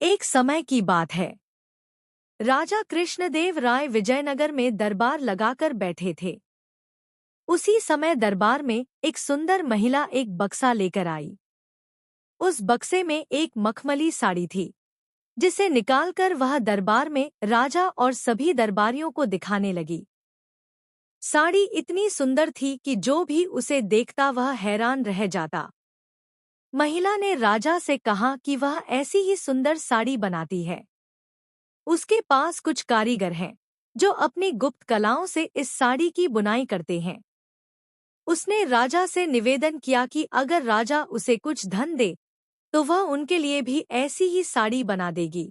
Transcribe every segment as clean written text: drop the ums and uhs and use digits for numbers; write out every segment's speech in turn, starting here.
एक समय की बात है। राजा कृष्णदेव राय विजयनगर में दरबार लगाकर बैठे थे। उसी समय दरबार में एक सुंदर महिला एक बक्सा लेकर आई। उस बक्से में एक मखमली साड़ी थी, जिसे निकालकर वह दरबार में राजा और सभी दरबारियों को दिखाने लगी। साड़ी इतनी सुंदर थी कि जो भी उसे देखता वह हैरान रह जाता। महिला ने राजा से कहा कि वह ऐसी ही सुंदर साड़ी बनाती है। उसके पास कुछ कारीगर हैं जो अपनी गुप्त कलाओं से इस साड़ी की बुनाई करते हैं। उसने राजा से निवेदन किया कि अगर राजा उसे कुछ धन दे तो वह उनके लिए भी ऐसी ही साड़ी बना देगी।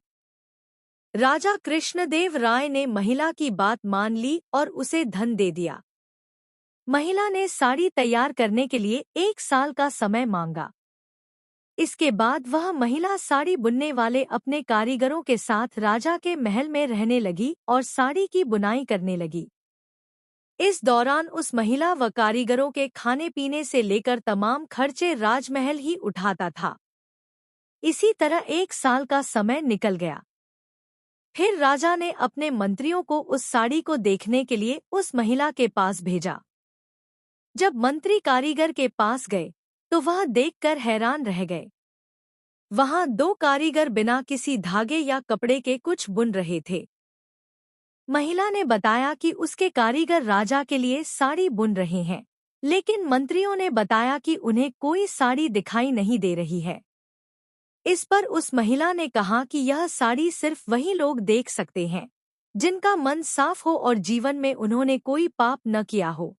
राजा कृष्णदेव राय ने महिला की बात मान ली और उसे धन दे दिया। महिला ने साड़ी तैयार करने के लिए 1 साल का समय मांगा। इसके बाद वह महिला साड़ी बुनने वाले अपने कारीगरों के साथ राजा के महल में रहने लगी और साड़ी की बुनाई करने लगी। इस दौरान उस महिला व कारीगरों के खाने पीने से लेकर तमाम खर्चे राजमहल ही उठाता था। इसी तरह 1 साल का समय निकल गया। फिर राजा ने अपने मंत्रियों को उस साड़ी को देखने के लिए उस महिला के पास भेजा। जब मंत्री कारीगर के पास गए तो वह देखकर हैरान रह गए। वहां 2 कारीगर बिना किसी धागे या कपड़े के कुछ बुन रहे थे। महिला ने बताया कि उसके कारीगर राजा के लिए साड़ी बुन रहे हैं, लेकिन मंत्रियों ने बताया कि उन्हें कोई साड़ी दिखाई नहीं दे रही है। इस पर उस महिला ने कहा कि यह साड़ी सिर्फ वही लोग देख सकते हैं जिनका मन साफ हो और जीवन में उन्होंने कोई पाप न किया हो।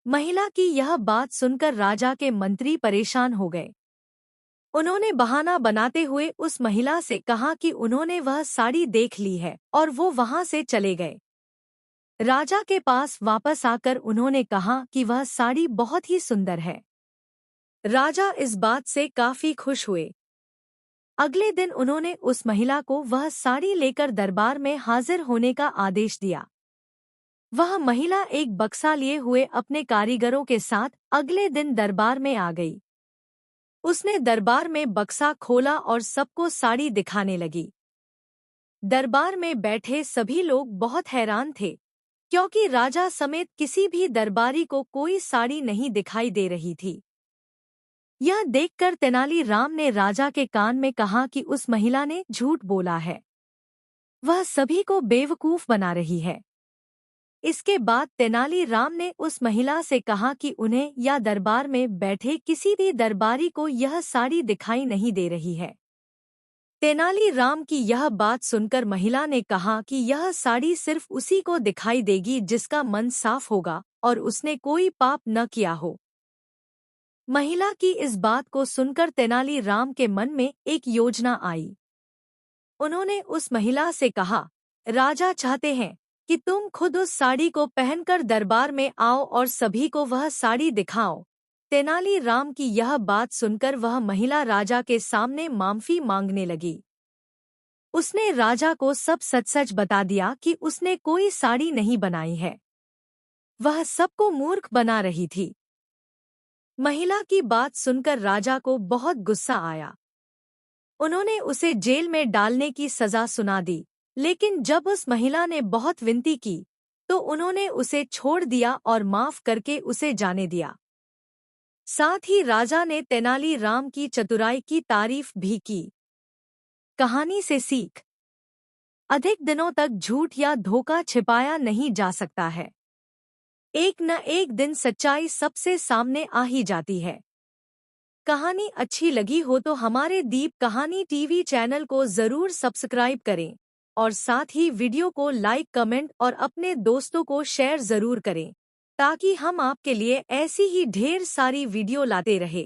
महिला की यह बात सुनकर राजा के मंत्री परेशान हो गए। उन्होंने बहाना बनाते हुए उस महिला से कहा कि उन्होंने वह साड़ी देख ली है और वो वहां से चले गए। राजा के पास वापस आकर उन्होंने कहा कि वह साड़ी बहुत ही सुंदर है। राजा इस बात से काफी खुश हुए। अगले दिन उन्होंने उस महिला को वह साड़ी लेकर दरबार में हाजिर होने का आदेश दिया। वह महिला एक बक्सा लिए हुए अपने कारीगरों के साथ अगले दिन दरबार में आ गई। उसने दरबार में बक्सा खोला और सबको साड़ी दिखाने लगी। दरबार में बैठे सभी लोग बहुत हैरान थे, क्योंकि राजा समेत किसी भी दरबारी को कोई साड़ी नहीं दिखाई दे रही थी। यह देखकर तेनालीराम ने राजा के कान में कहा कि उस महिला ने झूठ बोला है। वह सभी को बेवकूफ बना रही है। इसके बाद तेनालीराम ने उस महिला से कहा कि उन्हें या दरबार में बैठे किसी भी दरबारी को यह साड़ी दिखाई नहीं दे रही है। तेनालीराम की यह बात सुनकर महिला ने कहा कि यह साड़ी सिर्फ उसी को दिखाई देगी जिसका मन साफ होगा और उसने कोई पाप न किया हो। महिला की इस बात को सुनकर तेनालीराम के मन में एक योजना आई। उन्होंने उस महिला से कहा, राजा चाहते हैं कि तुम खुद उस साड़ी को पहनकर दरबार में आओ और सभी को वह साड़ी दिखाओ। तेनालीराम की यह बात सुनकर वह महिला राजा के सामने माफी मांगने लगी। उसने राजा को सब सच-सच बता दिया कि उसने कोई साड़ी नहीं बनाई है। वह सबको मूर्ख बना रही थी। महिला की बात सुनकर राजा को बहुत गुस्सा आया। उन्होंने उसे जेल में डालने की सजा सुना दी, लेकिन जब उस महिला ने बहुत विनती की तो उन्होंने उसे छोड़ दिया और माफ करके उसे जाने दिया। साथ ही राजा ने तेनालीराम की चतुराई की तारीफ भी की। कहानी से सीख: अधिक दिनों तक झूठ या धोखा छिपाया नहीं जा सकता है। एक न एक दिन सच्चाई सबसे सामने आ ही जाती है। कहानी अच्छी लगी हो तो हमारे दीप कहानी टीवी चैनल को जरूर सब्सक्राइब करें और साथ ही वीडियो को लाइक, कमेंट और अपने दोस्तों को शेयर जरूर करें, ताकि हम आपके लिए ऐसी ही ढेर सारी वीडियो लाते रहे।